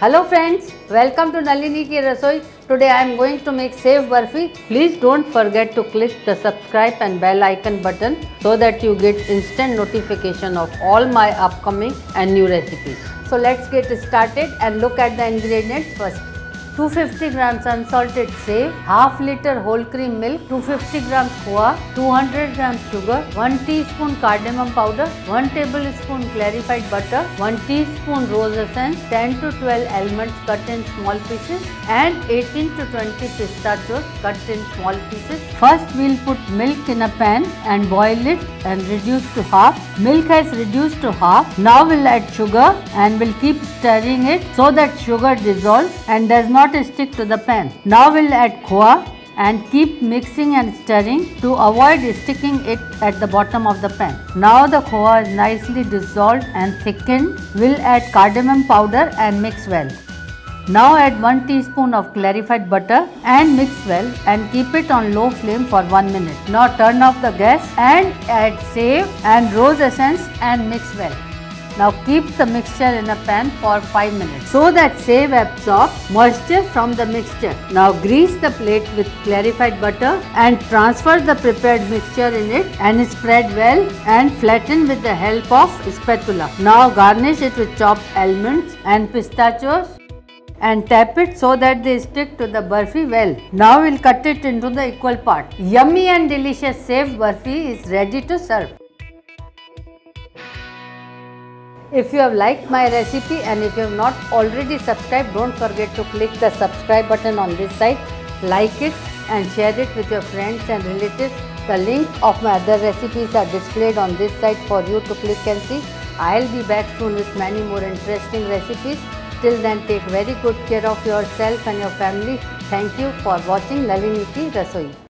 Hello friends, welcome to Nalini Ki Rasoi. Today I am going to make Sev Barfi. Please don't forget to click the subscribe and bell icon button so that you get instant notification of all my upcoming and new recipes. So let's get started and look at the ingredients first. 250 grams unsalted sev, half liter whole cream milk, 250 grams khoa, 200 grams sugar, 1 teaspoon cardamom powder, 1 tablespoon clarified butter, 1 teaspoon rose essence, 10 to 12 almonds cut in small pieces and 18 to 20 pistachios cut in small pieces. First we will put milk in a pan and boil it and reduce to half. Milk has reduced to half. Now we will add sugar and we will keep stirring it so that sugar dissolves and does not stick to the pan. Now we will add khoa and keep mixing and stirring to avoid sticking it at the bottom of the pan. Now the khoa is nicely dissolved and thickened. We will add cardamom powder and mix well. Now add 1 teaspoon of clarified butter and mix well and keep it on low flame for 1 minute. Now turn off the gas and add sev and rose essence and mix well. Now keep the mixture in a pan for 5 minutes so that sev absorbs moisture from the mixture. Now grease the plate with clarified butter and transfer the prepared mixture in it and spread well and flatten with the help of spatula. Now garnish it with chopped almonds and pistachios and tap it so that they stick to the barfi well. Now we will cut it into the equal part. Yummy and delicious sev barfi is ready to serve. If you have liked my recipe and if you have not already subscribed, don't forget to click the subscribe button on this side, like it and share it with your friends and relatives. The link of my other recipes are displayed on this side for you to click and see. I'll be back soon with many more interesting recipes. Till then, take very good care of yourself and your family. Thank you for watching Nalini Ki Rasoi.